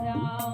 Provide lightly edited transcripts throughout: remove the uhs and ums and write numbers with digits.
राम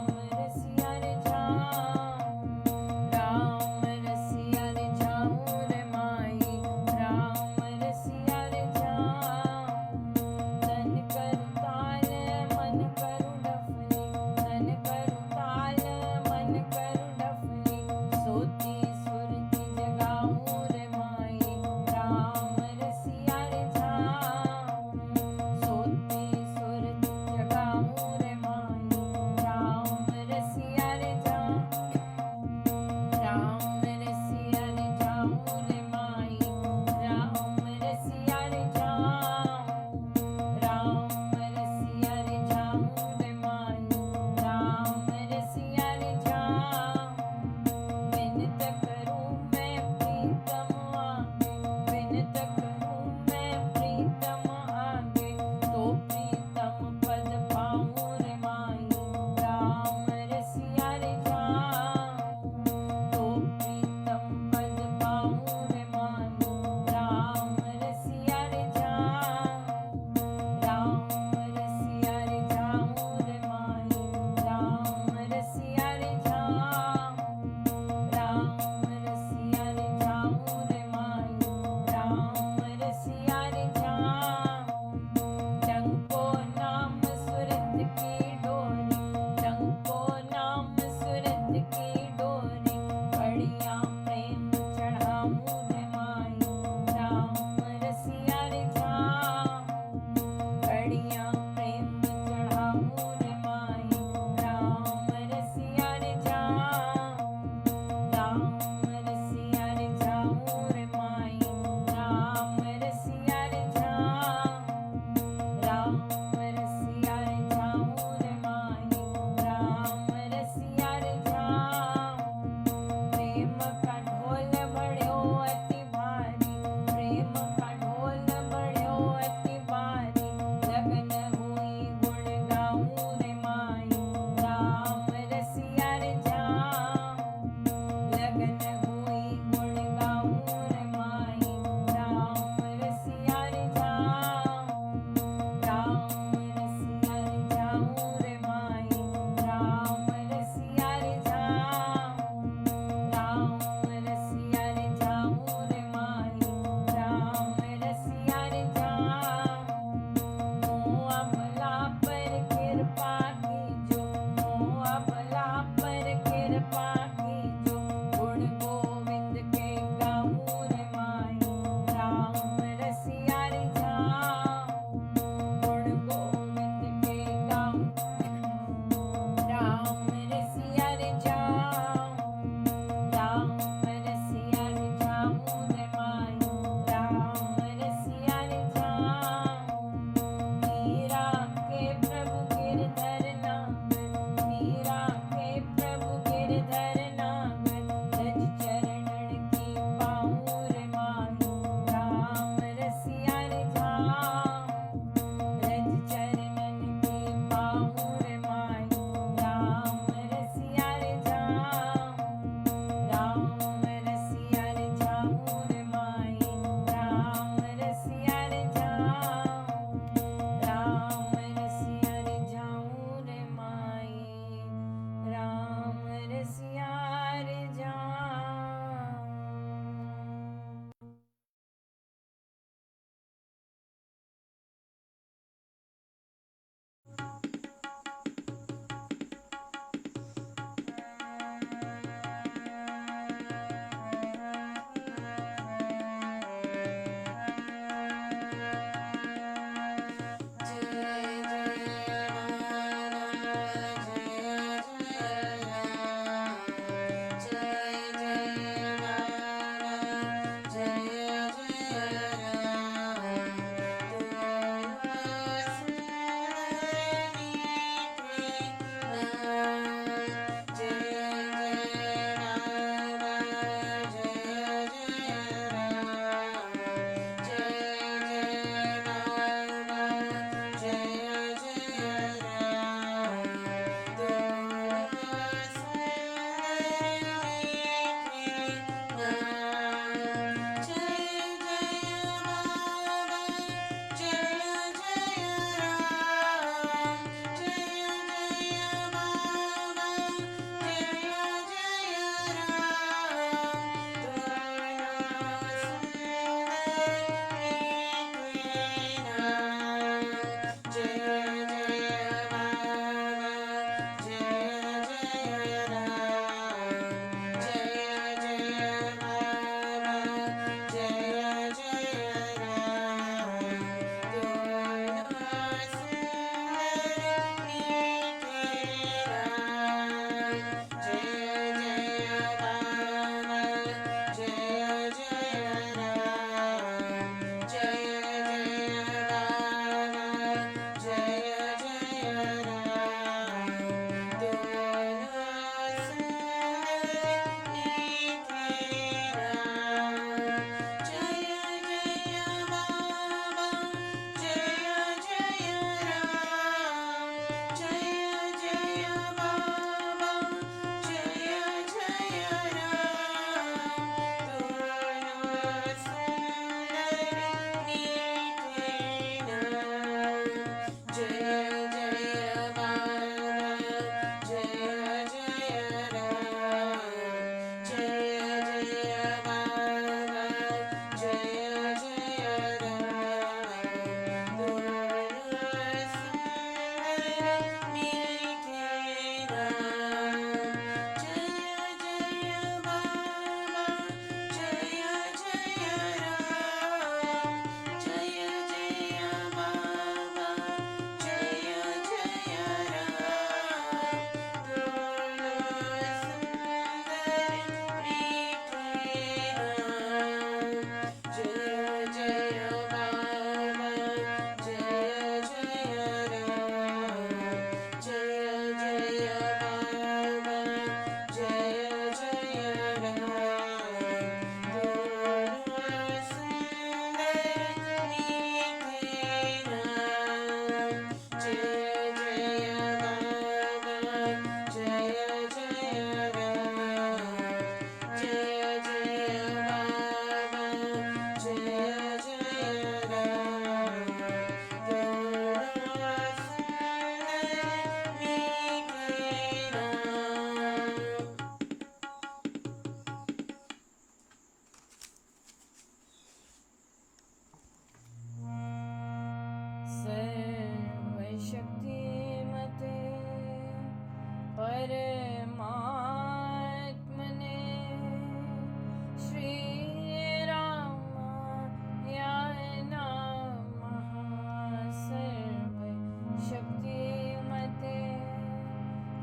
शक्तिमते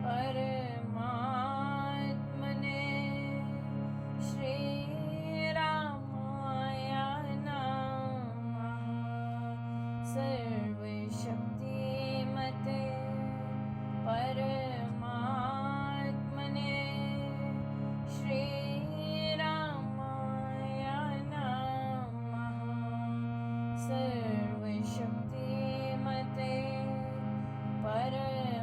परमात्मने श्रीरामाय नमः। सर्वशक्तिमते परमात्मने श्रीरामाय नमः। सर्वशक्तिमते परमात्मने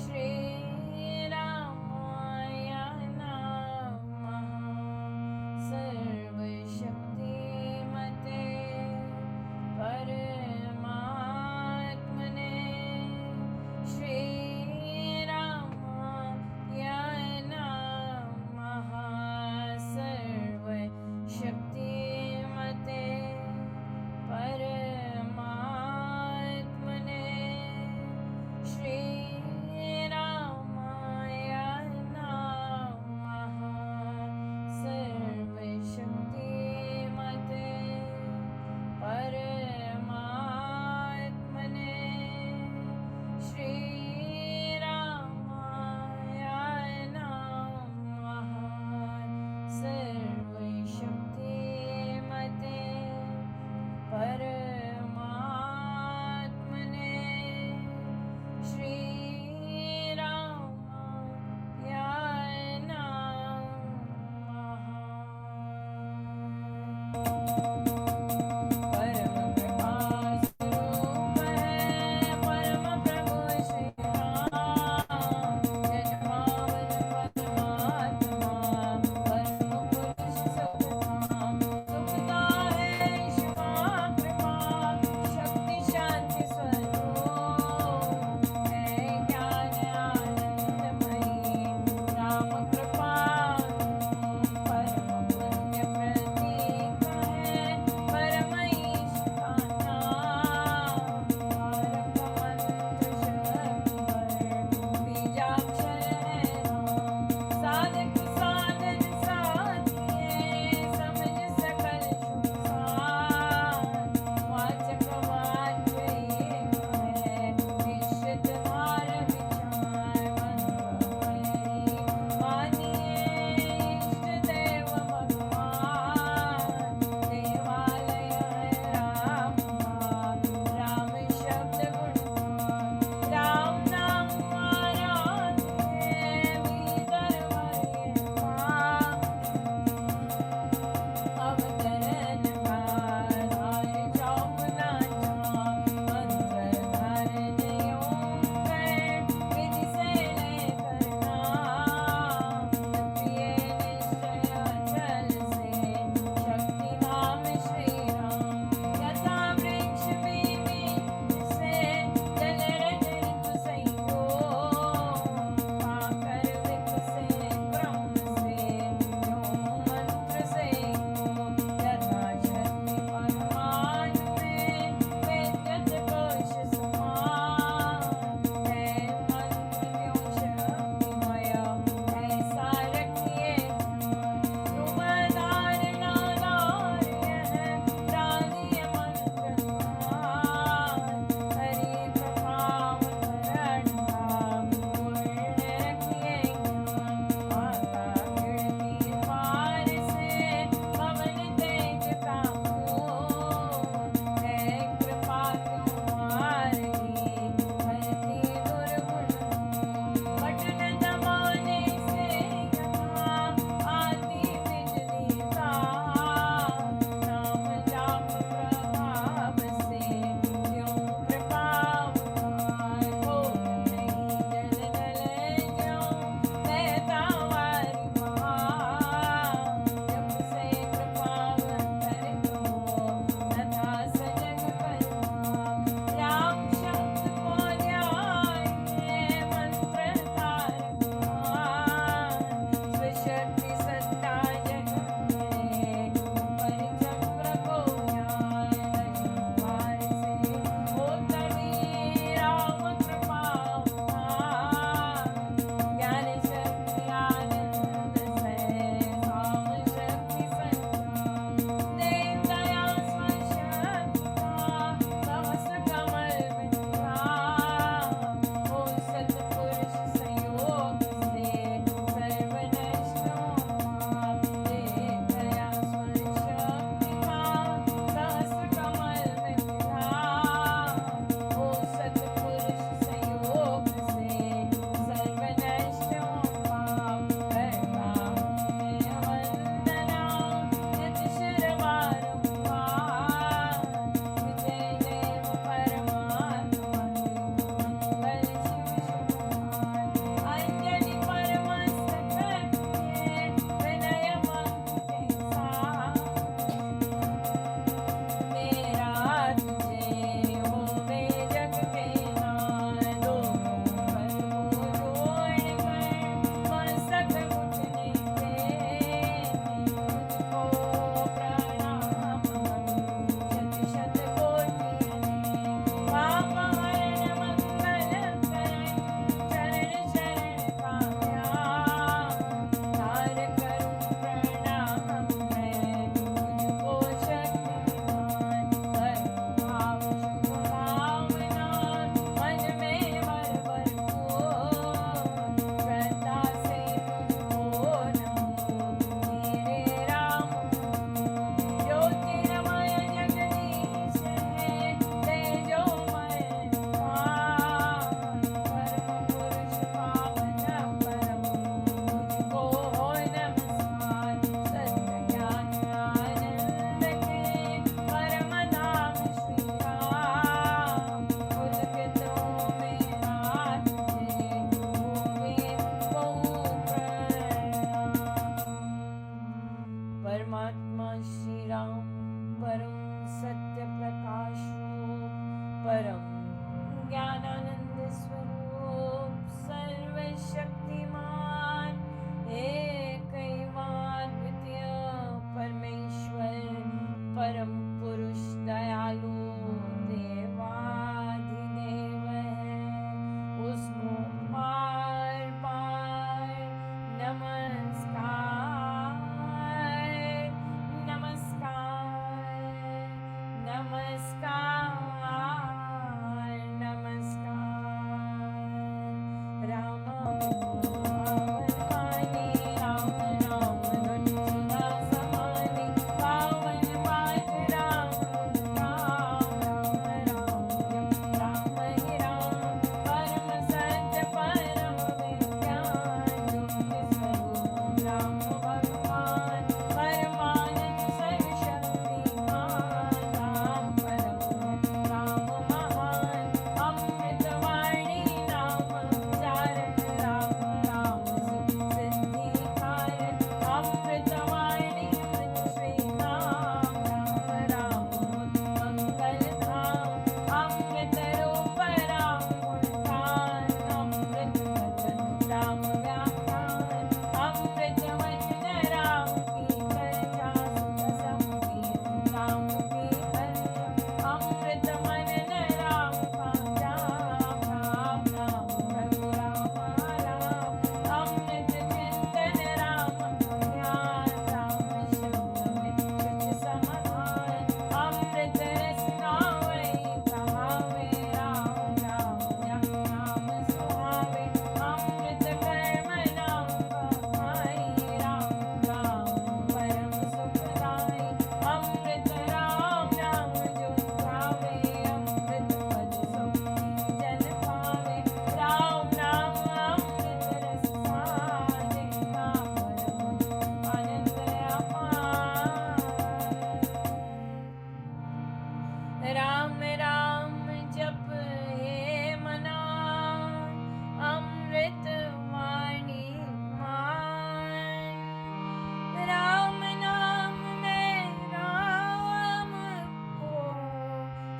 श्रीरामाय नमः। सर्वशक्तिमते परमात्मने श्रीरामाय नमः। सर्वशक्तिमते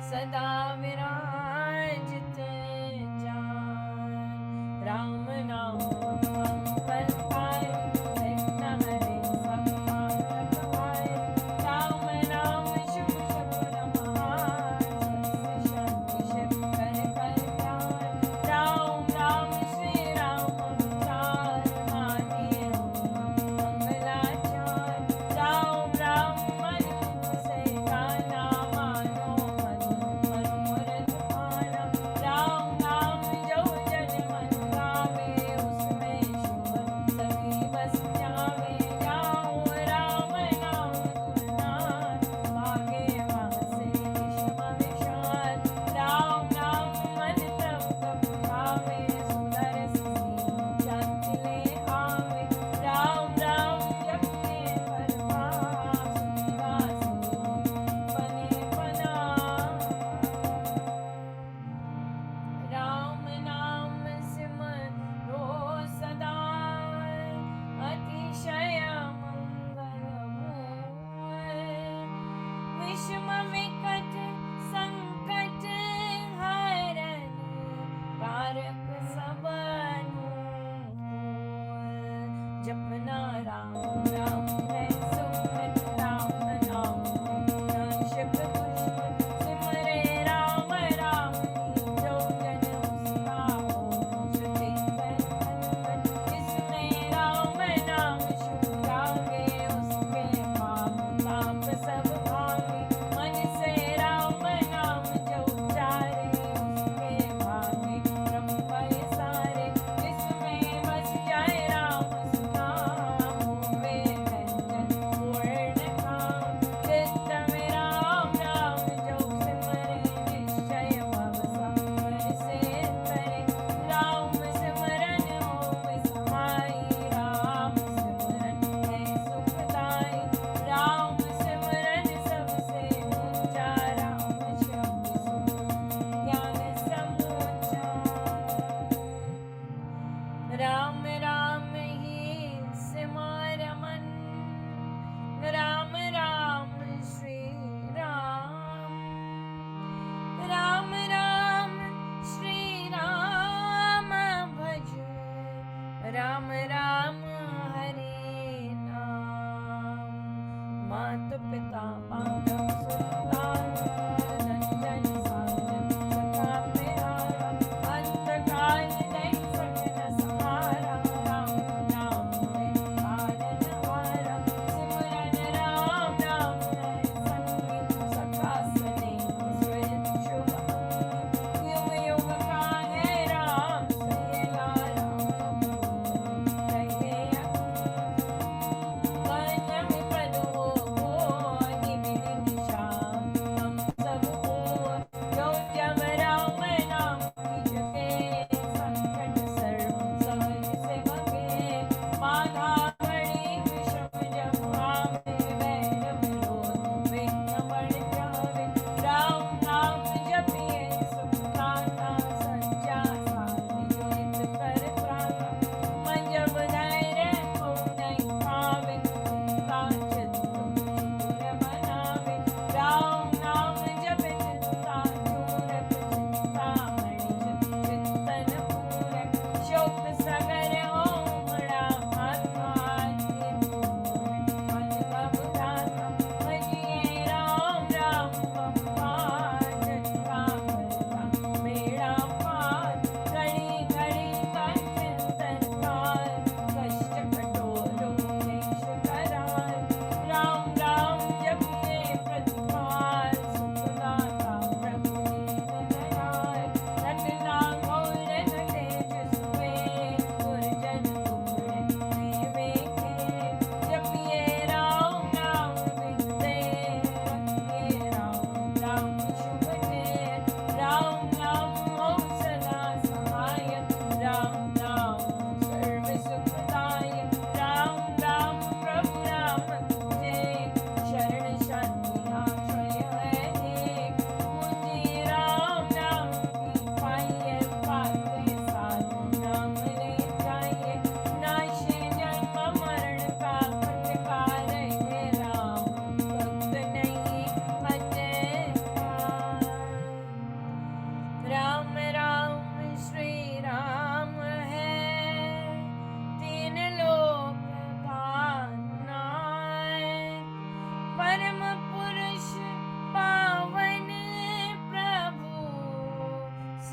सदा विराजित जान। राम नाम मंगल पाए, विघ्न हरे सब काज रखवाए। राम नाम शुभ शुभ नमः, शक्ति शिव कर कर ध्यान। राम राम श्री राम विचार, मानिए मंगलाचार। राम राम मन मुख से गाना, मानो मन मन मुरत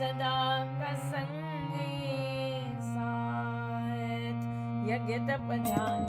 सदा कसंगे साथ यज्ञ तप ध्यान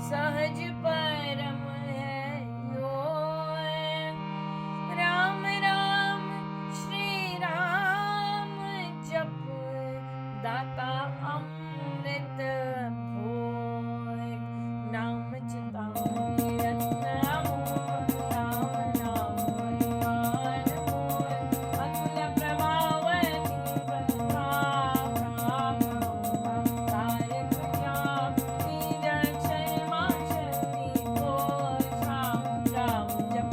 सहज परम है योग। राम राम श्री राम जप दाता अमृत भोग। नाम चितामणि रत्न अमोल, राम नाम वरदान मोल। अतुल प्रभाव प्रताप, राम तारक जाप। नीर अक्षर मां शक्ति घोष, राम राम जप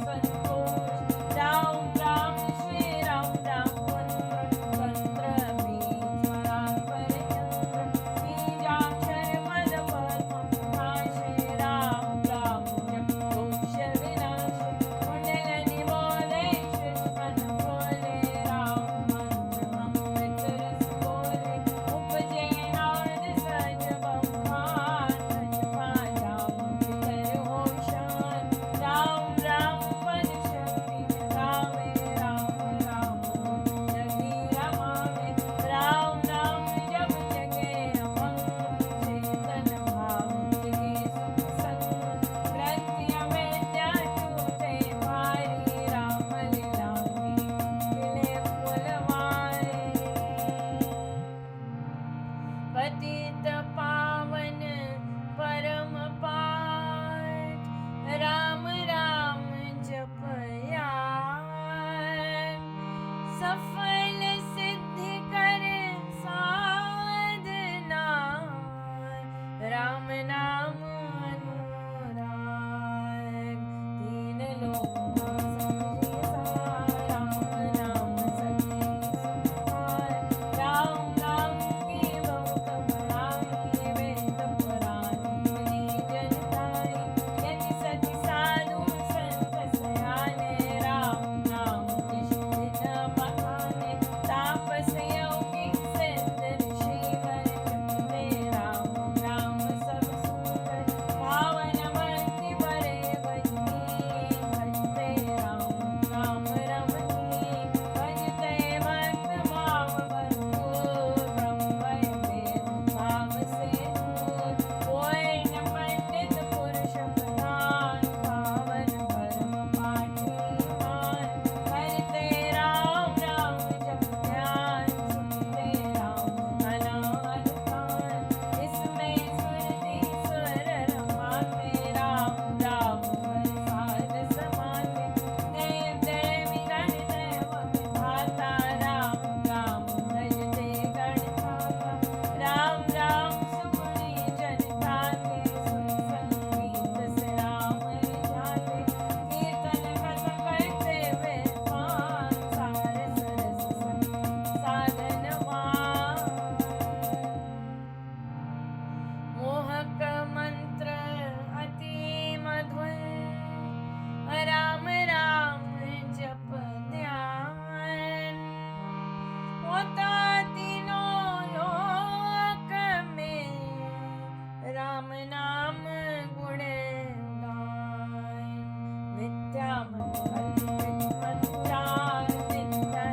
संतोष। राम राम श्री राम राम मंत्र बीज परात्पर यंत्र। बीजाक्षर मद पद्म भाषे, राम राम जप दोष विनाश। कुंडल निबोधे श्रीष्मन बोले, राम मंत्र अमृत रस बोले। उपजे नाद सहज बखान, भज पाया भीतर हो शान। राम राम पद शक्ति जगावे, राम राम जगी रमावे। राम राम जप जगे अमंग, चेतन भाव जगे सुख संग। कृत्य विद्या टूटे भारी, राम लीलांगी खिले फुलवारी। पतित पावन परम पाठ, राम राम जपया। सफल सिद्धि कर साधना, राम नाम अनुराग। तीन लोक समझे सार, राम नाम सखे सुखार। राम नाम की बहुत बड़ाई, वेद पुराण मुनि जन ताई। यति सति साधु संत सयाने, राम नाम निष्ठिन बखाने। तापस योगी सिद्ध ऋषि वर, जपते राम राम सब सुंदर। पावन भक्ति बड़े भजनी, भजते राम राम रमणी। भजते भक्त भाव भरपूर, ब्रह्म वेद भाव से दूर। कोई न पंडित पुरुष प्रधान, पावन परम पाठी मान। करते राम राम जप ध्यान, सुनते राम अनाहत कान। इसमें सुरति सुर रमाते, राम राम प्रसाद समाते। देव देवी गण देव विधाता, राम राम भजते गणधाता। राम राम सुमनि जन गाते, सुर संगीत से राम रिझाते। कीर्तन कथ करते वेदवान, सार सरस साधनवान। मोहक मंत्र अति मधुर, राम राम जप ध्यान। होता तीनों लोक में, राम नाम गुण गान। विद्या मंगल विद्मचार, विद्या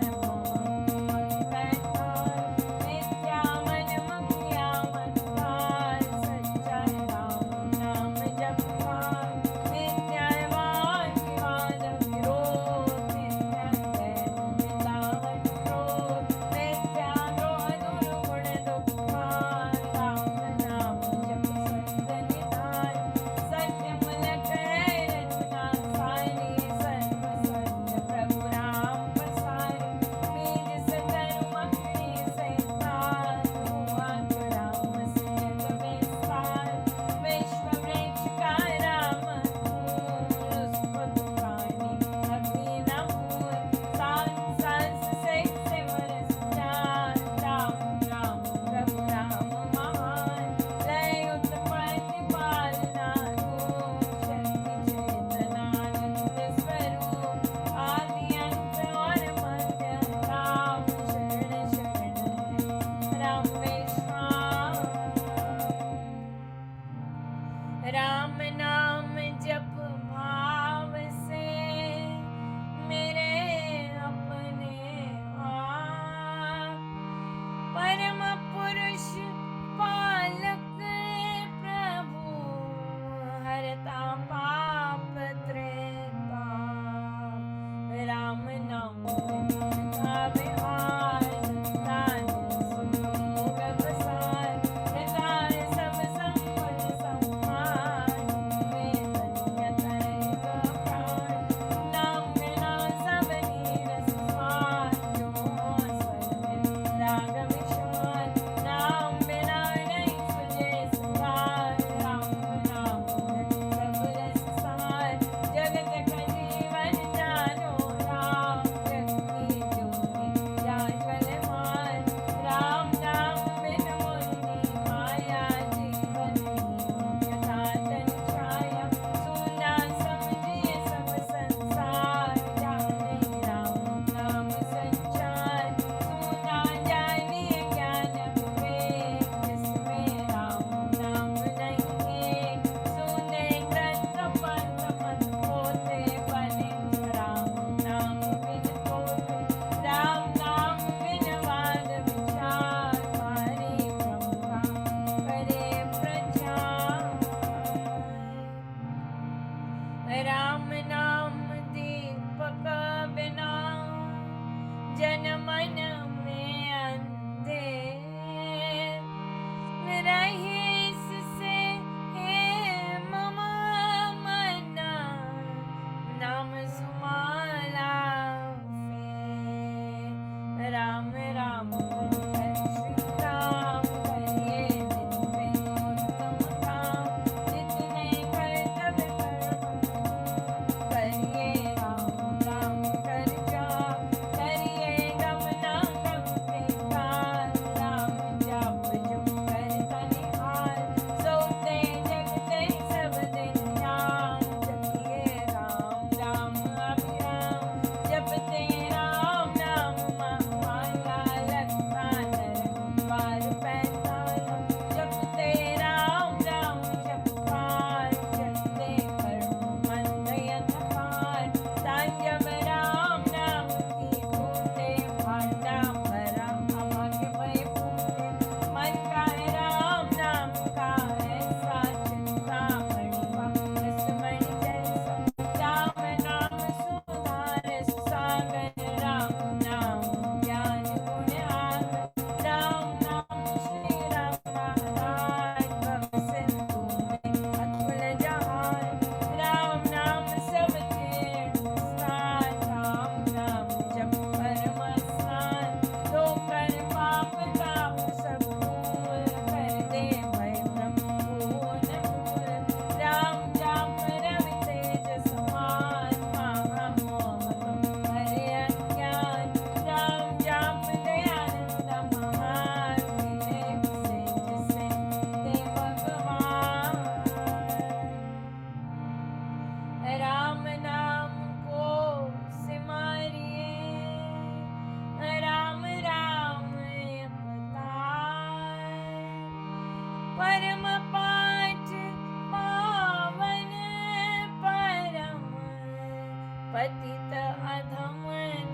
पतित अधम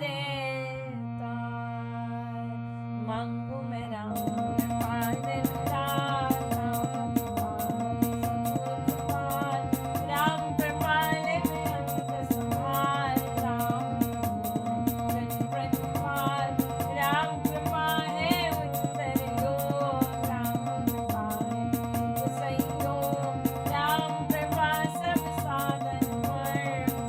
देता। मांगू मैं राम कृपा दिन रात, राम कृपाल अंत संभाल, राम प्रतिपाल, राम कृपा है उत्तर योग, राम कृपा है संयोग, राम कृपा सब साधन पर,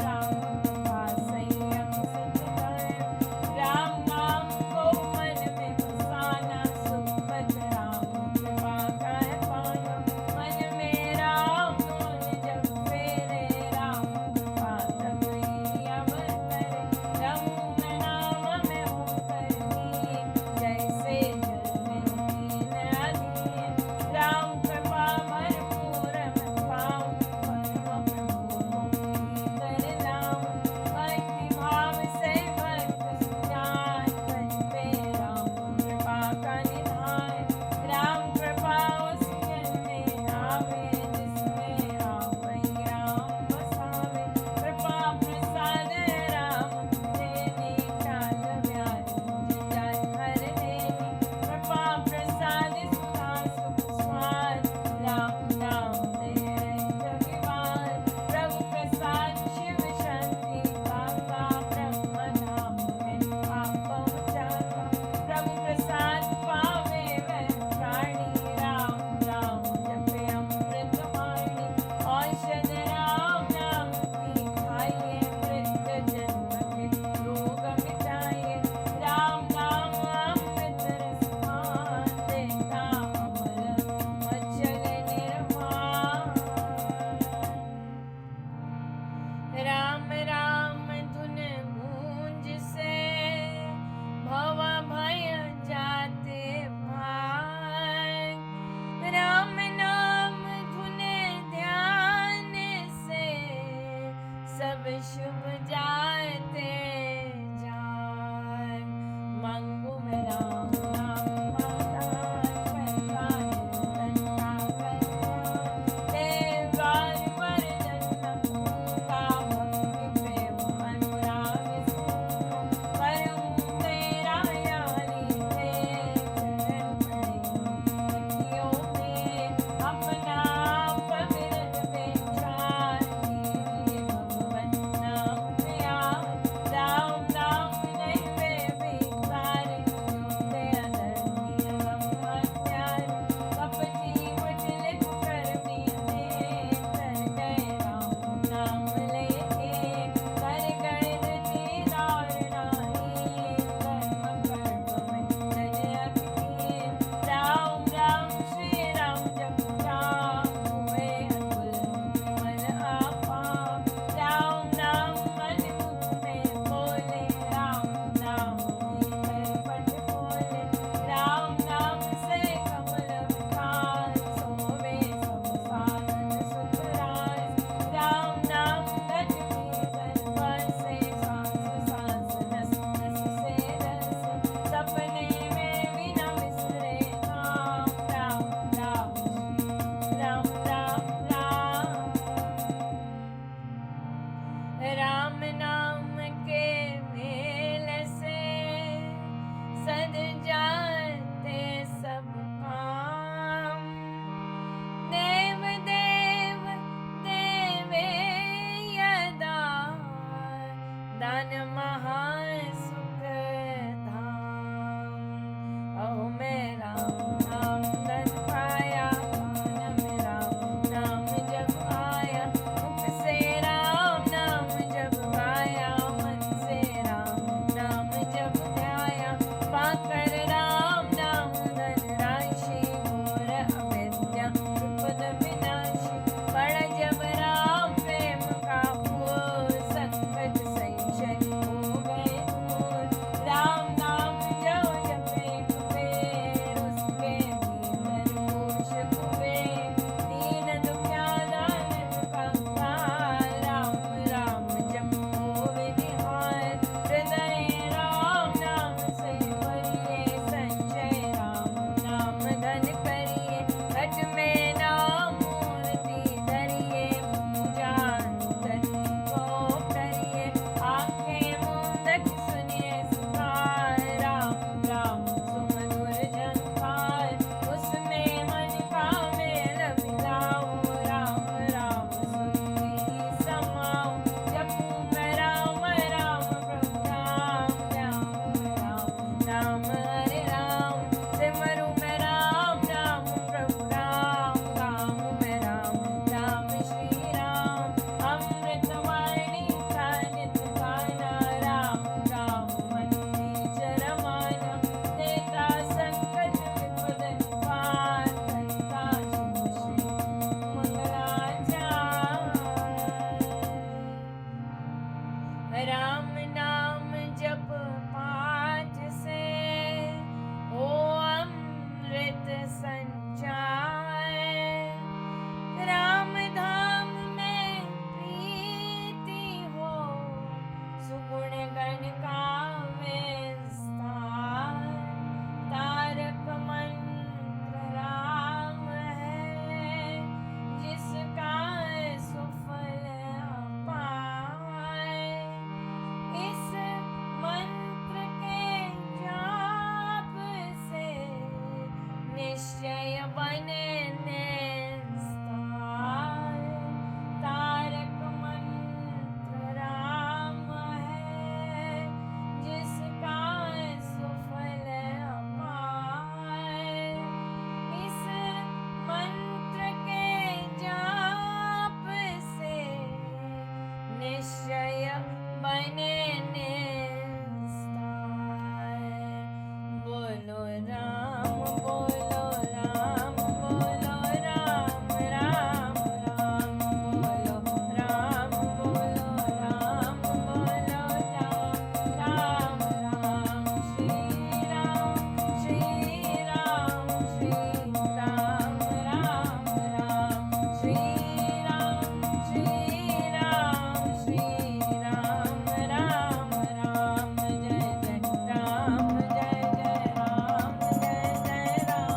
राम कृपा संयम सतधर्म, राम नाम को मन में बसाना, सुखपत राम कृपा का है पाना, मन में राम धुन जब फेरे, राम कृपा तब ही अवतरे, रहूं मैं नाम में होकर लीन, जैसे जल में लीन अधीन, राम कृपा भरपूर मैं पाऊं, परम प्रभु कर नाम, भक्ति भाव से भक्त सुजान, बन पे राम कृपा का निधान, राम कृपा उस जन में आवे, जिसमें आवै राम बसावे, कृपा प्रसाद राम देने, काल व्याधि जन हर लेने, कृपा प्रसाद सुखा सुख स्वाद, राम नाम दे जगवान, प्रभु प्रसाद शिव शांति दाता, ब्रह्म धाम में आप पहुँचाता, प्रभु प्रसाद पावे वह प्राणी, राम राम जपे अमृत वाणी, औषध राम नाम की खाइए, मृत्यु जन्म के रोग मिटाइए, राम नाम अमृत रस पान, देता अमर मज्जल निर्वाण। राम राम धुन गूंज से भव भय जाते भाग, राम नाम धुन ध्यान से सब शुभ जाते जाग। मांगू मैं राम नाम वरदान, करता निरंतर का कल्याण, देव बार बर जन्म का, भक्ति प्रेम अनुराग सूनो, करूं तेरा यारी है, चरण पड़े में, अपना पवित्र बेचान, कीजिए भगवत नाम प्यार, राम नाम नहीं वे बेकार, जोते अधर्मी हम अत्यार, कपटी कुटिल कुकर्मी अनेक, कर गए राम नाम लेके, कर गए धृति दारुणाहीन, कर्म कर्म में रज अभिहीन, राम राम श्री राम जप जाप, हुए अतुल विमल आपाप, राम नाम मन मुख में बोले, राम नाम भीतर पट खोले, राम नाम से कमल विकार, सोवे सब साधन सुख रास, राम नाम गज भीतर बसे, सांस सांस नस नस से रस, सपने में भी न बिसरे नाम, राम राम श्री राम राम राम। राम नाम के मेल से सद जाते सब काम, देव देव देवे यदा, दान महासुख धाम। अहो मैं राम नाम धन पाया, कान में राम नाम जब आया, मुख से राम नाम जब गाया, मन से राम नाम जब ध्याया, पाकर राम नाम धन राशि, घोर अविद्या विपद विनाशी, पड़ जब राम प्रेम का फूल, संकट संशय हो गए राम नाम जप पाठ से हो अमृत संचार। राम धाम में प्रीति हो सुगुण गण का विस्तार। तारक मंत्र राम है जिसका सुफल अपार। इस मंत्र के जाप से निश्चय बने निस्तार। तारक मंत्र राम है जिसका सुफल अपार। इस मंत्र के जाप से निश्चय बने निस्तार। बोलो राम बोलो राम बोलो राम राम राम बोलो राम बोलो राम बोलो राम राम राम। श्री राम श्री राम श्री राम राम राम। श्री राम श्री राम श्री राम राम राम। जय जय राम जय जय राम जय जय राम।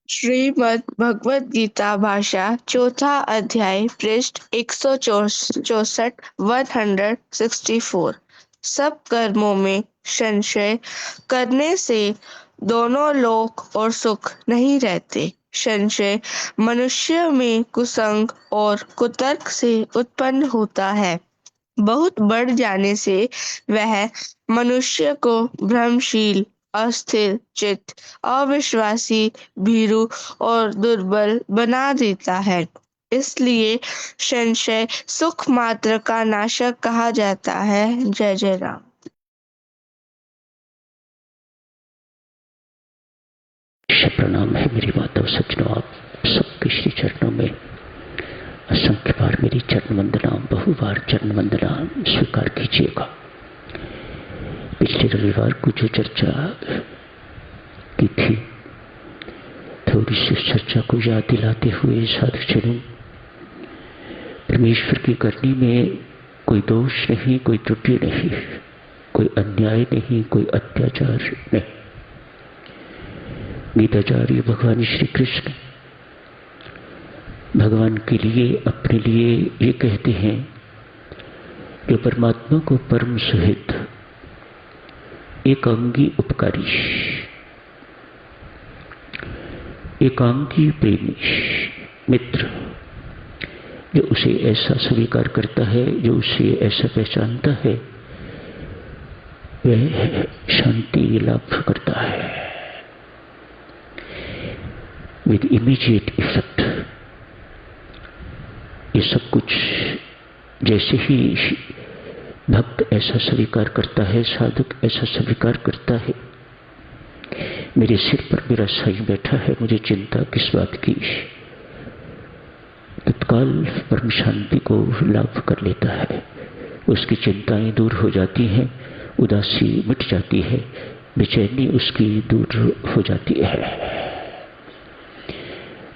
श्रीमद् भगवद गीता भाषा चौथा अध्याय पृष्ठ 164 164। सब कर्मों में संशय करने से दोनों लोक और सुख नहीं रहते। संशय मनुष्य में कुसंग और कुतर्क से उत्पन्न होता है। बहुत बढ़ जाने से वह मनुष्य को भ्रमशील, अस्थिर चित्त, अविश्वासी, भीरु और दुर्बल बना देता है। इसलिए संशय सुख मात्र का नाशक कहा जाता है। जय जय राम। प्रणाम है मेरी माता सज्जनों, आप सबके श्री चरणों में असंख्य बार मेरी चरण वंदना, बहुबार चरण वंदना स्वीकार कीजिएगा। पिछले रविवार को जो चर्चा की थी, थोड़ी सी चर्चा को याद दिलाते हुए साधुजनों, परमेश्वर की करनी में कोई दोष नहीं, कोई त्रुटि नहीं, कोई अन्याय नहीं, कोई अत्याचार नहीं। गीताचार्य भगवान श्री कृष्ण भगवान के लिए, अपने लिए ये कहते हैं कि परमात्मा को परम सुहित, एकांगी उपकारी, एकांगी प्रेमी मित्र, जो उसे ऐसा स्वीकार करता है, जो उसे ऐसा पहचानता है, वह शांति लाभ करता है विद इमीडिएट इफेक्ट। ये सब कुछ जैसे ही भक्त ऐसा स्वीकार करता है, साधक ऐसा स्वीकार करता है, मेरे सिर पर मेरा साईं बैठा है, मुझे चिंता किस बात की, तत्काल परम शांति को लाभ कर लेता है। उसकी चिंताएं दूर हो जाती हैं, उदासी मिट जाती है, बेचैनी उसकी दूर हो जाती है।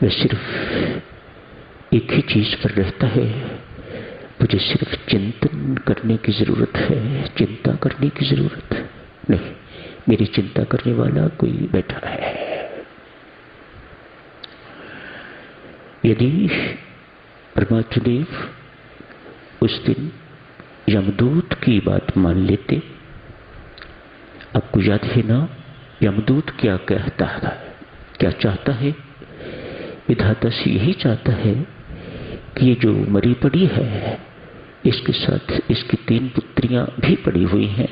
वह सिर्फ एक ही चीज पर रहता है, मुझे सिर्फ चिंतन करने की जरूरत है, चिंता करने की जरूरत नहीं, मेरी चिंता करने वाला कोई बैठा है। यदि परमात्मा देव उस दिन यमदूत की बात मान लेते, आपको याद है ना यमदूत क्या कहता है, क्या चाहता है? विधाता से यही चाहता है कि ये जो मरी पड़ी है, इसके साथ इसकी 3 पुत्रियां भी पड़ी हुई हैं।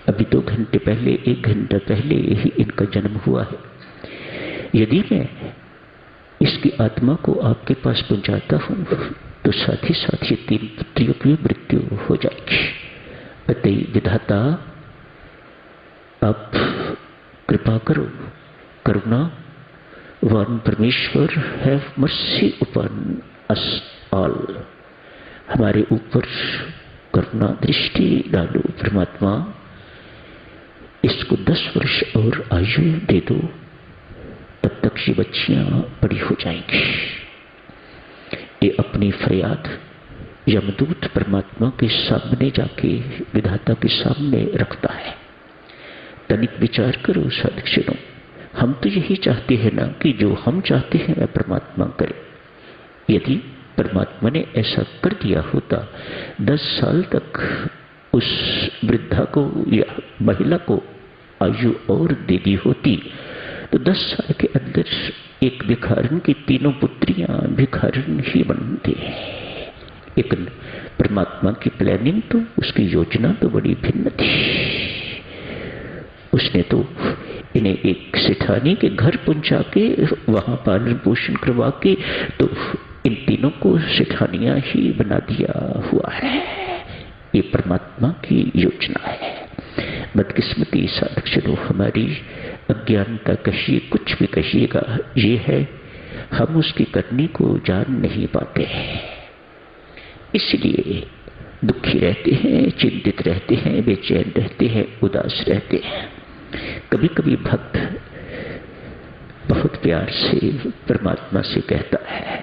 अभी 2 घंटे पहले, 1 घंटा पहले ही इनका जन्म हुआ है। यदि मैं इसकी आत्मा को आपके पास पहुंचाता हूं, तो साथ ही साथ ये 3 पुत्रियों की मृत्यु हो जाएगी। अतः विधाता आप कृपा करो, करुणा, वन परमेश्वर have mercy upon us all, हमारे ऊपर करुणा दृष्टि डालो परमात्मा, इसको 10 वर्ष और आयु दे दो, तब तक ये बच्चियां बड़ी हो जाएंगी। ये अपनी फरियाद यमदूत परमात्मा के सामने जाके विधाता के सामने रखता है। तनिक विचार करो साधुजनों, हम तो यही चाहते हैं ना कि जो हम चाहते हैं वह परमात्मा करे। यदि परमात्मा ने ऐसा कर दिया होता, 10 साल तक उस वृद्धा को या महिला को आयु और दे दी होती, तो 10 साल के अंदर एक भिखारन की 3 पुत्रियां भिखारन ही बनते। लेकिन परमात्मा की प्लानिंग तो, उसकी योजना तो बड़ी भिन्न थी। उसने तो इन्हें एक सेठानी के घर पहुंचा के, वहां पालन पोषण करवा के, तो इन तीनों को सेठानियां ही बना दिया हुआ है। ये परमात्मा की योजना है। बदकिस्मती साधुजनों, हमारी अज्ञानता कहिए, कुछ भी कहिएगा, ये है हम उसकी करनी को जान नहीं पाते हैं, इसलिए दुखी रहते हैं, चिंतित रहते हैं, बेचैन रहते हैं, उदास रहते हैं। कभी कभी भक्त बहुत प्यार से परमात्मा से कहता है,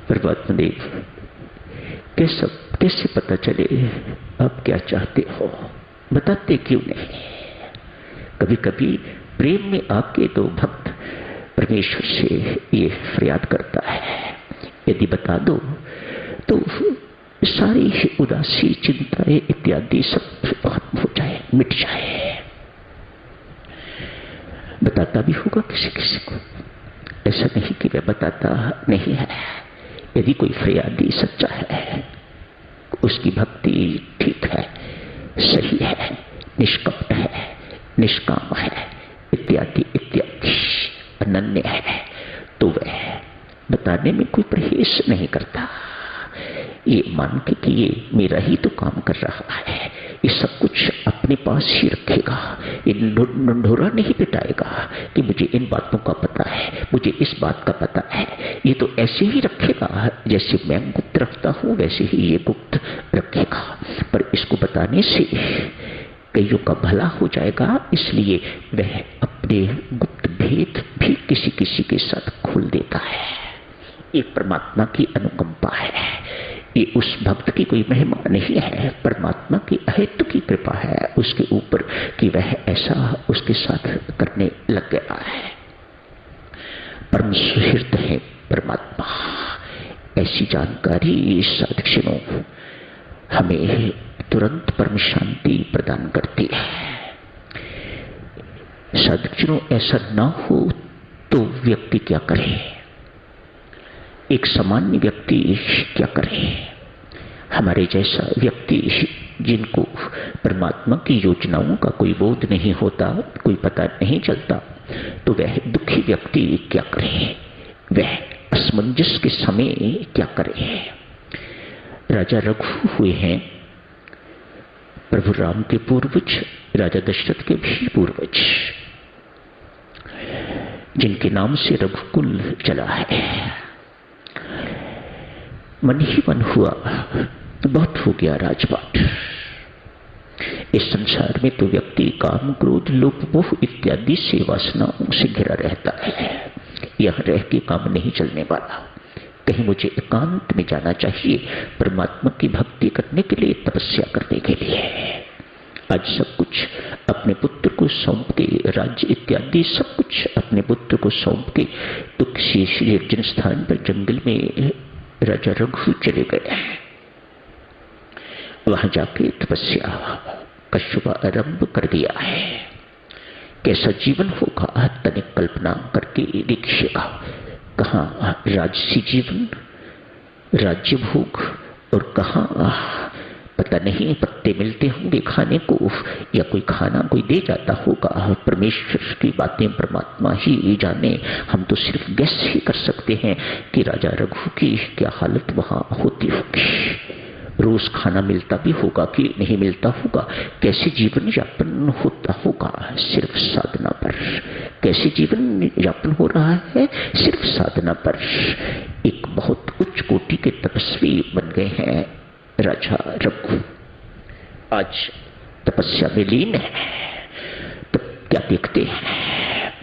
परमात्मा देव कैसे पता चले आप क्या चाहते हो, बताते क्यों नहीं? कभी कभी प्रेम में आके तो भक्त परमेश्वर से ये फरियाद करता है, यदि बता दो तो सारी उदासी, चिंताएं इत्यादि सब खत्म हो जाए, मिट जाए। बताता भी होगा किसी किसी को, ऐसा नहीं कि वह बताता नहीं है। यदि कोई फरियादी सच्चा है, उसकी भक्ति ठीक है, सही है, निष्कपट है, निष्काम है, इत्यादि इत्यादि अनन्य है, तो वह बताने में कोई परहेज नहीं करता। ये मान के कि ये मेरा ही तो काम कर रहा है, ये सब कुछ अपने पास ही रखेगा, ये ढंढोरा नहीं पिटाएगा कि मुझे इन बातों का पता है, मुझे इस बात का पता है। ये तो ऐसे ही रखेगा जैसे मैं गुप्त रखता हूं, वैसे ही ये गुप्त रखेगा। पर इसको बताने से कईयों का भला हो जाएगा, इसलिए वह अपने गुप्त भेद भी किसी किसी के साथ खोल देता है। ये परमात्मा की अनुकंपा है, ये उस भक्त की कोई महिमा नहीं है, परमात्मा की अहेतु की कृपा है उसके ऊपर कि वह ऐसा उसके साथ करने लग गया है। परम सुहृद है परमात्मा। ऐसी जानकारी साधुजनों हमें तुरंत परम शांति प्रदान करती है। साधुजनों ऐसा ना हो तो व्यक्ति क्या करे, एक सामान्य व्यक्ति क्या करे? हमारे जैसा व्यक्ति जिनको परमात्मा की योजनाओं का कोई बोध नहीं होता, कोई पता नहीं चलता, तो वह दुखी व्यक्ति क्या करे? वह असमंजस के समय क्या करे? राजा रघु हुए हैं, प्रभु राम के पूर्वज, राजा दशरथ के भी पूर्वज, जिनके नाम से रघुकुल चला है। मन ही मन हुआ, बहुत हो गया राजपाट। इस संसार में तो व्यक्ति काम, क्रोध, लोभ, मोह इत्यादि से वासनाओं से घिरा रहता है। यह रह के काम नहीं चलने वाला, कहीं मुझे एकांत में जाना चाहिए परमात्मा की भक्ति करने के लिए, तपस्या करने के लिए। आज सब कुछ अपने पुत्र को सौंप के, राज्य इत्यादि सब कुछ अपने पुत्र को सौंप के तो किसी निर्जन स्थान पर जंगल में राजा रघु चले गए। वहां जाके तपस्या का शुभारंभ कर दिया है। कैसा जीवन होगा तनिक कल्पना करके देखिएगा। कहाँ राजसी जीवन, राज्य भोग, और कहाँ पता नहीं पत्ते मिलते होंगे खाने को, या कोई खाना कोई दे जाता होगा। परमेश्वर की बातें परमात्मा ही जाने, हम तो सिर्फ गैस ही कर सकते हैं कि राजा रघु की क्या हालत वहां होती होगी। रोज खाना मिलता भी होगा कि नहीं मिलता होगा, कैसे जीवन यापन होता होगा सिर्फ साधना पर। कैसे जीवन यापन हो रहा है सिर्फ साधना पर। एक बहुत उच्च कोटि के तपस्वी बन गए हैं राजा रघु, आज तपस्या में लीन है। तो क्या देखते हैं,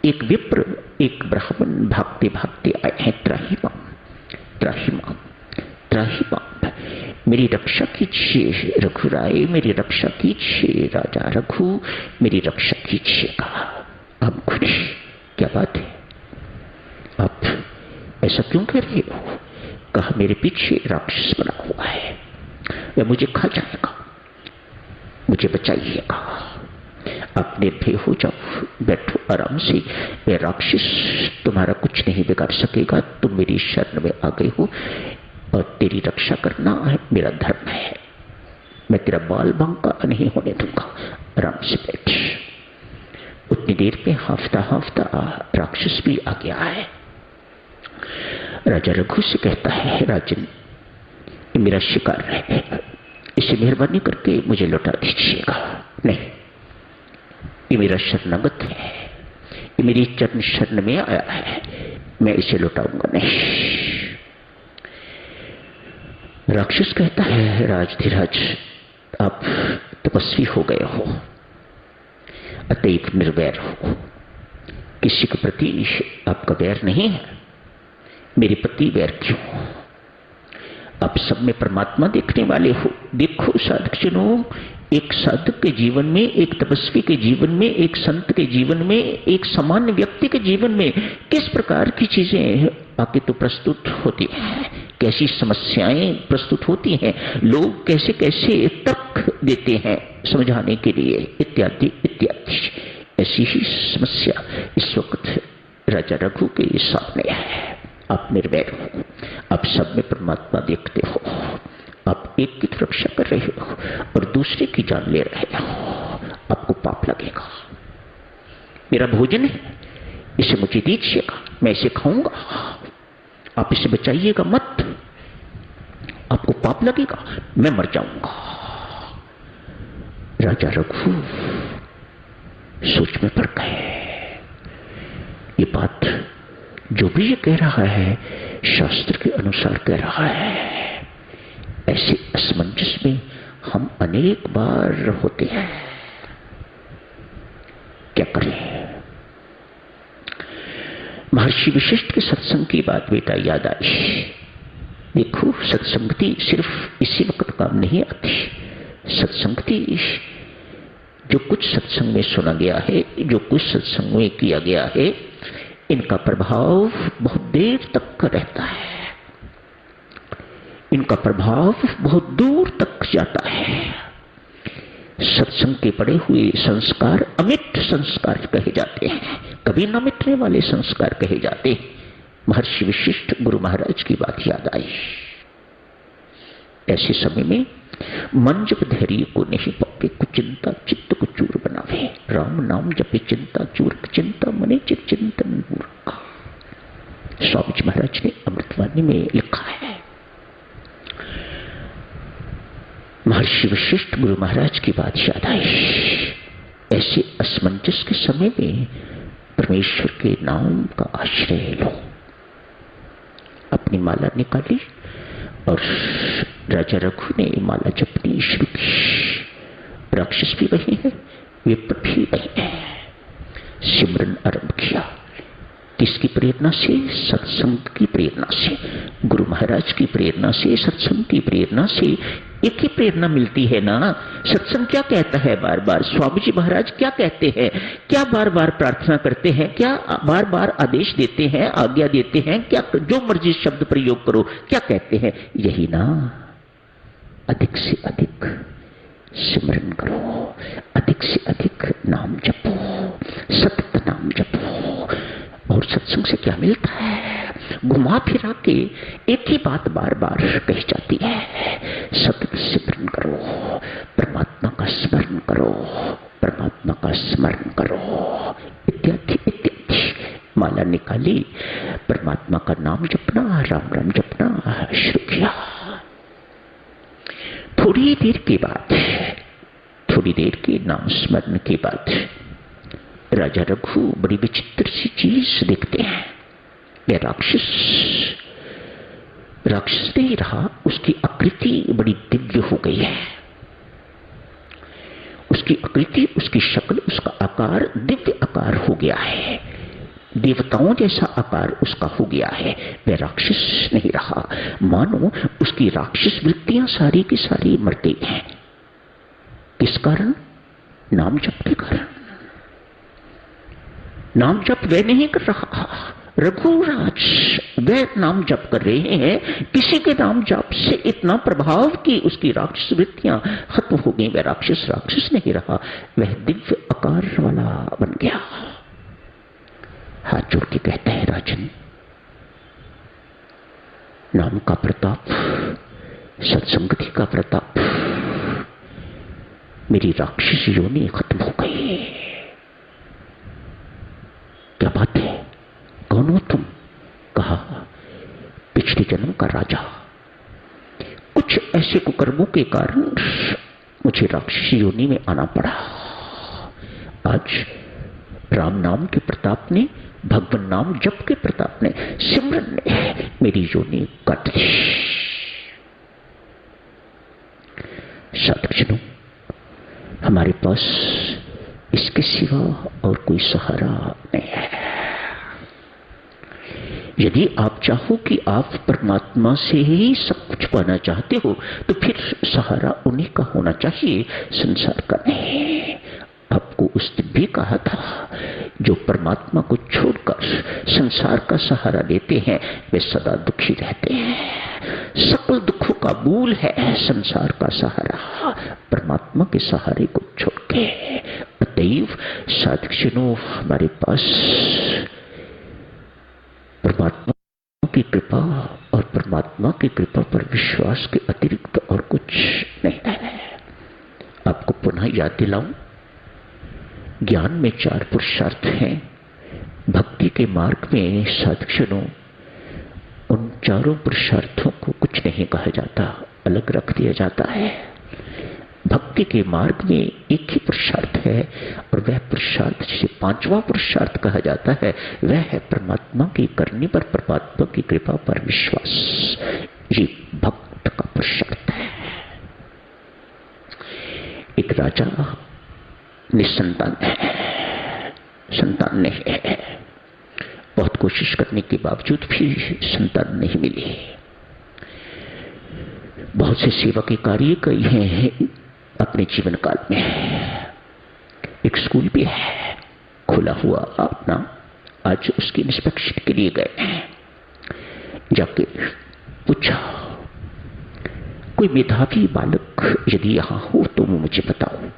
एक विप्र, एक ब्राह्मण भागते भागते आए हैं। त्राहिमाम त्राहिमाम त्राहिमाम, मेरी रक्षा कीजिए रघुराय, मेरी रक्षा कीजिए राजा रघु, मेरी रक्षा कीजिएगा। अब खुश, क्या बात है, आप ऐसा क्यों कह रहे हो? कहा मेरे पीछे राक्षस बना हुआ है, वह मुझे खा जाएगा, मुझे बचाइएगा। आप निर्भय हो जाओ, बैठो आराम से, वह राक्षस तुम्हारा कुछ नहीं बिगाड़ सकेगा। तुम मेरी शरण में आ गए हो और तेरी रक्षा करना है मेरा धर्म है, मैं तेरा बाल बांका नहीं होने दूंगा। आराम से बैठ। उतनी देर में हाफता हाफता राक्षस भी आ गया है। राजा रघु से कहता है, राजन ये मेरा शिकार है, इसे मेहरबानी करके मुझे लौटा दीजिएगा। नहीं, ये मेरा शरणागत है, ये मेरी चरण शरण में आया है, मैं इसे लौटाऊंगा नहीं। राक्षस कहता है, राजधिराज आप तपस्वी हो गए हो, अतएव निर्वैर हो, किसी के प्रति आपका वैर नहीं है, मेरे प्रति वैर क्यों? आप सब में परमात्मा देखने वाले हो। देखो साधक जनों, एक साधक के जीवन में, एक तपस्वी के जीवन में, एक संत के जीवन में, एक सामान्य व्यक्ति के जीवन में किस प्रकार की चीजें आके तो प्रस्तुत होती हैं, कैसी समस्याएं प्रस्तुत होती हैं, लोग कैसे कैसे तर्क देते हैं समझाने के लिए, इत्यादि इत्यादि। ऐसी ही समस्या इस वक्त राजा रघु के सामने है। आप निर्वैर हो, आप सब में परमात्मा देखते हो, आप एक की रक्षा कर रहे हो और दूसरे की जान ले रहे हो, आपको पाप लगेगा। मेरा भोजन है, इसे मुझे दीजिएगा, मैं इसे खाऊंगा, आप इसे बचाइएगा मत, आपको पाप लगेगा, मैं मर जाऊंगा। राजा रघु सोच में पड़ गए। ये बात जो भी ये कह रहा है शास्त्र के अनुसार कह रहा है। ऐसे असमंजस में हम अनेक बार होते हैं, क्या करें। महर्षि वशिष्ठ के सत्संग की बात बेटा याद आई। देखो, सत्संगति सिर्फ इसी वक्त काम नहीं आती। सत्संगति जो कुछ सत्संग में सुना गया है, जो कुछ सत्संग में किया गया है, इनका प्रभाव बहुत देर तक रहता है, इनका प्रभाव बहुत दूर तक जाता है। सत्संग के पड़े हुए संस्कार अमिट संस्कार कहे जाते हैं, कभी न मिटने वाले संस्कार कहे जाते हैं। महर्षि वशिष्ठ गुरु महाराज की बात याद आई। ऐसे समय में मन जब धैर्य को नहीं पावे, कुचिंता चित्त को चूर बनावे। राम नाम जपे चिंता चूर, चिंता मने चित चिंतन मूर्ख। स्वामी जी महाराज ने अमृतवाणी में लिखा है। महर्षि वशिष्ठ गुरु महाराज की बात याद आई। ऐसे असमंजस के समय में परमेश्वर के नाम का आश्रय लो। अपनी माला निकाली और राजा रघु ने माला जपनी शुरू की। राक्षस भी वही है, विप्र भी वही है। सिमरन आरंभ किया। किसकी प्रेरणा से? सत्संग की प्रेरणा से, गुरु महाराज की प्रेरणा से, सत्संग की प्रेरणा से। एक ही प्रेरणा मिलती है ना। सत्संग क्या कहता है बार बार? स्वामी जी महाराज क्या कहते हैं? क्या बार बार प्रार्थना करते हैं? क्या बार बार आदेश देते हैं, आज्ञा देते हैं? क्या जो मर्जी शब्द प्रयोग करो, क्या कहते हैं? यही ना। अधिक से अधिक सिमरन करो, अधिक से अधिक नाम जपो, सतत नाम जपो। और सत्संग से क्या मिलता है? घुमा फिरा के एक ही बात बार बार कही जाती है। सतत सिमरन करो, परमात्मा का स्मरण करो, परमात्मा का स्मरण करो, इत्यादि इत्यादि। माला निकाली, परमात्मा का नाम जपना, राम राम जपना शुरू किया। थोड़ी देर के बाद, थोड़ी देर के नाम स्मरण के बाद राजा रघु बड़ी विचित्र सी चीज देखते हैं। यह राक्षस नहीं रहा, उसकी आकृति बड़ी दिव्य हो गई है। उसकी आकृति, उसकी शक्ल, उसका आकार दिव्य आकार हो गया है। देवताओं जैसा आकार उसका हो गया है। वह राक्षस नहीं रहा, मानो उसकी राक्षस वृत्तियां सारी की सारी मर गई हैं। किस कारण? नाम जप के कारण। नाम जप वह नहीं कर रहा, रघुराज वह नाम जप कर रहे हैं। किसी के नाम जप से इतना प्रभाव कि उसकी राक्षस वृत्तियां खत्म हो गई। वह राक्षस नहीं रहा, वह दिव्य आकार वाला बन गया। हाथ जोड़ के कहता है, राजन, नाम का प्रताप, सत्संगति का प्रताप, मेरी राक्षस योनि खत्म हो गई। क्या बात है? कौन हो तुम? कहा, पिछले जन्म का राजा। कुछ ऐसे कुकर्मों के कारण मुझे राक्षसी योनि में आना पड़ा। आज राम नाम के प्रताप ने, भगवान नाम जप के प्रताप ने, सिमरन ने मेरी योनि काट दी। साधकजनों, हमारे पास इसके सिवा और कोई सहारा नहीं है। यदि आप चाहो कि आप परमात्मा से ही सब कुछ पाना चाहते हो तो फिर सहारा उन्हीं का होना चाहिए, संसार का नहीं। आपको उस दिन भी कहा था, जो परमात्मा को छोड़कर संसार का सहारा लेते हैं वे सदा दुखी रहते हैं। सकल दुखों का मूल है संसार का सहारा, परमात्मा के सहारे को छोड़ के। अतएव साधकजनों, हमारे पास परमात्मा की कृपा और परमात्मा की कृपा पर विश्वास के अतिरिक्त और कुछ नहीं है। आपको पुनः याद दिलाऊं, ज्ञान में 4 पुरुषार्थ हैं। भक्ति के मार्ग में साधकजनों उन चारों पुरुषार्थों को कुछ नहीं कहा जाता, अलग रख दिया जाता है। भक्ति के मार्ग में एक ही पुरुषार्थ है और वह पुरुषार्थ जिसे 5वां पुरुषार्थ कहा जाता है वह है परमात्मा की करने पर परमात्मा की कृपा पर विश्वास। ये भक्त का पुरुषार्थ है। एक राजा निसंतान है, संतान नहीं है। बहुत कोशिश करने के बावजूद भी संतान नहीं मिली। बहुत से सेवा के कार्य किए हैं अपने जीवन काल में। एक स्कूल भी है खुला हुआ अपना, आज उसकी इंस्पेक्शन के लिए गए। जाके पूछा, कोई मेधावी बालक यदि यहां हो तो वो मुझे बताओ,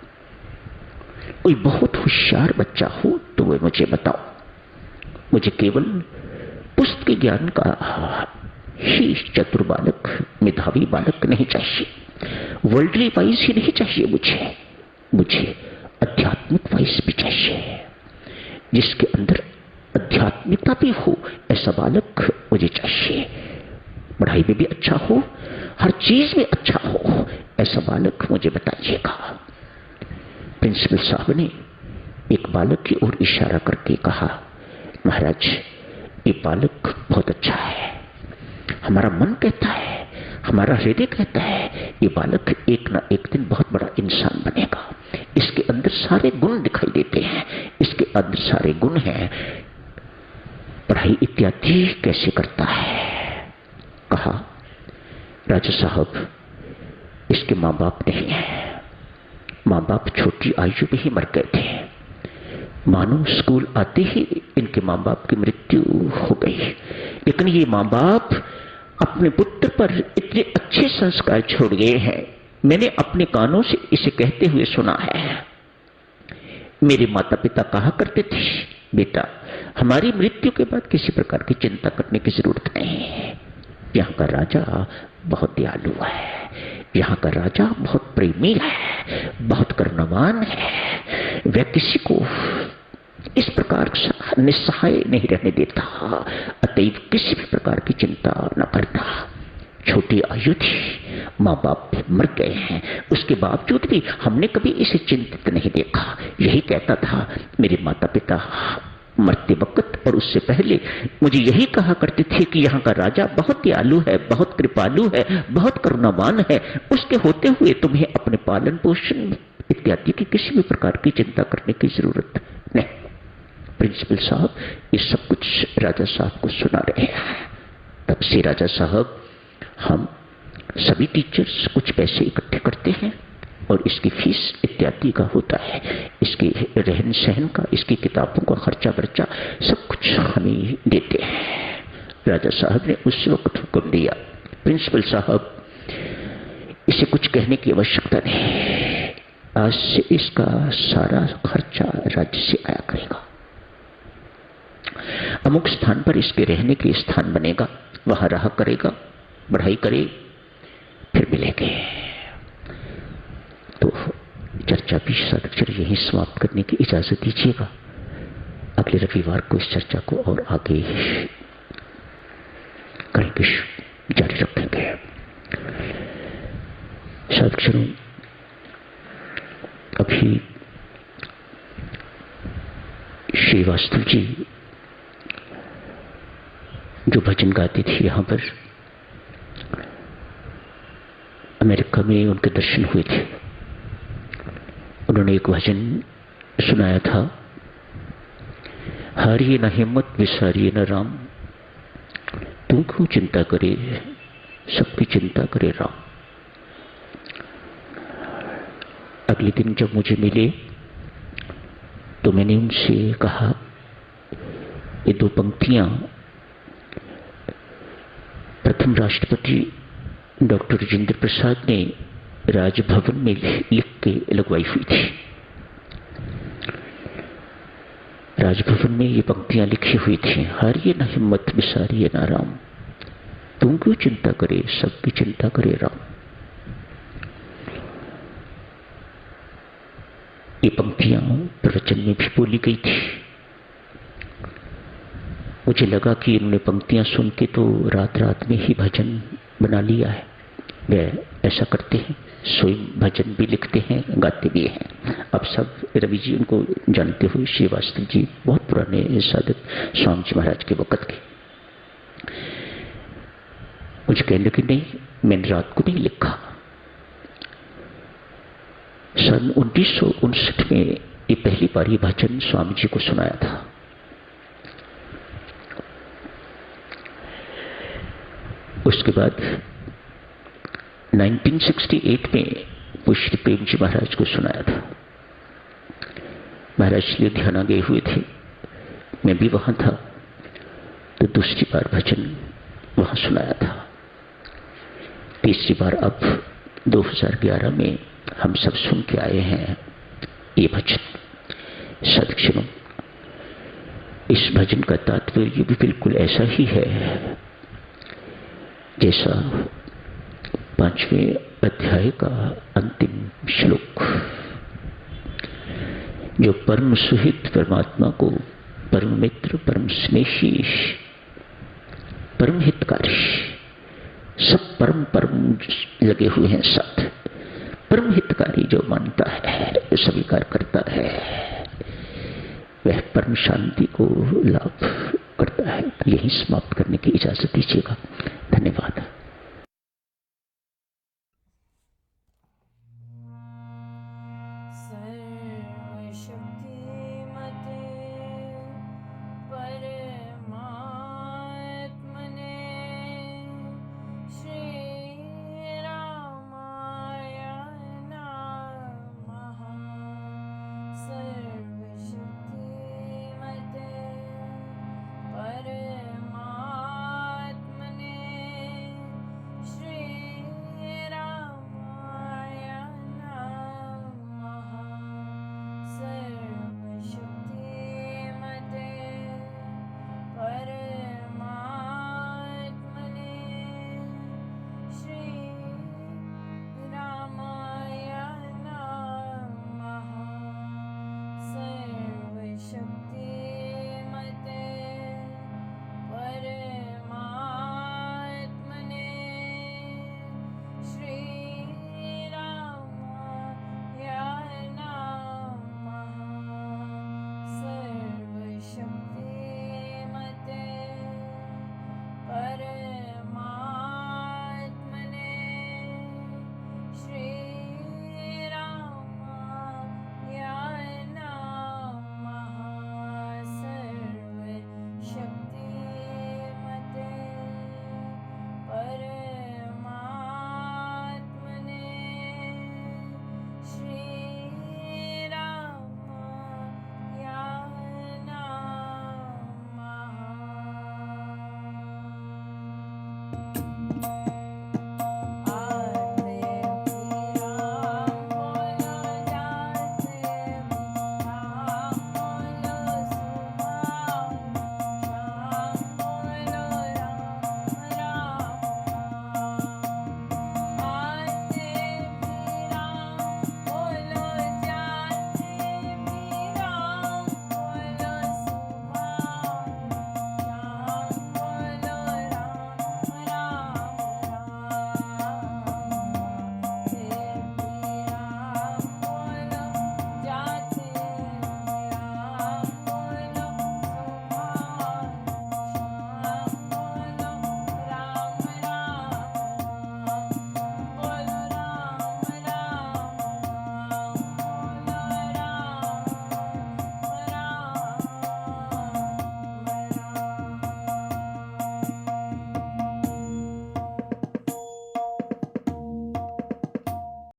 कोई बहुत होशियार बच्चा हो तो वह मुझे बताओ। मुझे केवल पुस्तक ज्ञान का ही चतुर बालक, मेधावी बालक नहीं चाहिए, वर्ल्डली वाइज ही नहीं चाहिए, मुझे आध्यात्मिक वाइज भी चाहिए, जिसके अंदर आध्यात्मिकता भी हो, ऐसा बालक मुझे चाहिए। पढ़ाई में भी अच्छा हो, हर चीज में अच्छा हो, ऐसा बालक मुझे बताइएगा। प्रिंसिपल साहब ने एक बालक की ओर इशारा करके कहा, महाराज ये बालक बहुत अच्छा है, हमारा मन कहता है, हमारा हृदय कहता है ये बालक एक ना एक दिन बहुत बड़ा इंसान बनेगा। इसके अंदर सारे गुण दिखाई देते हैं, इसके अंदर सारे गुण हैं, पढ़ाई इत्यादि कैसे करता है। कहा, राजा साहब इसके माँ बाप नहीं है, माँ बाप छोटी आयु में ही मर गए थे। मानो स्कूल आते ही इनके माँ बाप की मृत्यु हो गई, लेकिन ये माँ बाप अपने पुत्र पर इतने अच्छे संस्कार छोड़ गए हैं। मैंने अपने कानों से इसे कहते हुए सुना है। मेरे माता पिता कहा करते थे, बेटा हमारी मृत्यु के बाद किसी प्रकार की चिंता करने की जरूरत नहीं है। यहाँ का राजा बहुत दयालु है, यहाँ का राजा बहुत प्रेमी है, बहुत करुणावान है, वह किसी को इस प्रकार निस्सहाय नहीं रहने देता। अतएव किसी भी प्रकार की चिंता न करना। छोटी आयु थी, माँ बाप मर गए हैं, उसके बावजूद भी हमने कभी इसे चिंतित नहीं देखा। यही कहता था मेरे माता पिता मरते वक्त, और उससे पहले मुझे यही कहा करते थे कि यहाँ का राजा बहुत दयालु है, बहुत कृपालु है, बहुत करुणावान है, उसके होते हुए तुम्हें अपने पालन पोषण इत्यादि की किसी भी प्रकार की चिंता करने की जरूरत नहीं। प्रिंसिपल साहब ये सब कुछ राजा साहब को सुना रहे हैं। तब से राजा साहब, हम सभी टीचर्स कुछ पैसे इकट्ठे करते हैं और इसकी फीस इत्यादि का होता है, इसके रहन सहन का, इसकी किताबों का खर्चा बर्चा सब कुछ हमें देते हैं। राजा साहब ने उस वक्त हुक्म दिया, प्रिंसिपल साहब इसे कुछ कहने की आवश्यकता नहीं, आज से इसका सारा खर्चा राज्य से आया करेगा। अमुक स्थान पर इसके रहने के स्थान बनेगा, वहां रहा करेगा, पढ़ाई करे, फिर मिलेंगे। तो चर्चा भी सदक्षर यही समाप्त करने की इजाजत दीजिएगा। अगले रविवार को इस चर्चा को और आगे करेंगे, जारी रखेंगे। सदक्षरों, अभी श्रीवास्तव जी जो भजन गाते थे यहां पर, अमेरिका में उनके दर्शन हुए थे। उन्होंने एक भजन सुनाया था, हारिए न हिम्मत विसारिए न राम, तू क्यों चिंता करे सबकी चिंता करे राम। अगले दिन जब मुझे मिले तो मैंने उनसे कहा, ये 2 पंक्तियां प्रथम राष्ट्रपति डॉक्टर राजेंद्र प्रसाद ने राजभवन में लिख के लगवाई हुई थी। राजभवन में ये पंक्तियां लिखी हुई थी, हारिए ना हिम्मत बिसारिए ना राम, तुम क्यों चिंता करे सबकी चिंता करे राम। ये पंक्तियां प्रवचन में भी बोली गई थी। मुझे लगा कि इन्होंने पंक्तियां सुन के तो रात रात में ही भजन बना लिया है। वे ऐसा करते हैं, स्वयं भजन भी लिखते हैं, गाते भी हैं। अब सब रवि जी उनको जानते हुए, श्रीवास्तव जी बहुत पुराने साधक स्वामी जी महाराज के वक़्त के, मुझे कहने लगे नहीं, मैंने रात को नहीं लिखा। सन 1959 में ये पहली बार ये भजन स्वामी जी को सुनाया था। उसके बाद 1968 में पुष्य प्रेम जी महाराज को सुनाया था। महाराज लुधियाना गए हुए थे, मैं भी वहां था, तो दूसरी बार भजन वहां सुनाया था। तीसरी बार अब 2011 में हम सब सुन के आए हैं ये भजन। सदक्षणों, इस भजन का तात्पर्य भी बिल्कुल ऐसा ही है जैसा 5वें अध्याय का अंतिम श्लोक, जो परम सुहित परमात्मा को परम मित्र, परम स्नेही, परम हितकारी, सब परम परम लगे हुए हैं साथ। परम हितकारी जो मानता है, स्वीकार करता है, वह परम शांति को लाभ करता है। यही समाप्त करने की इजाजत दीजिएगा। धन्यवाद।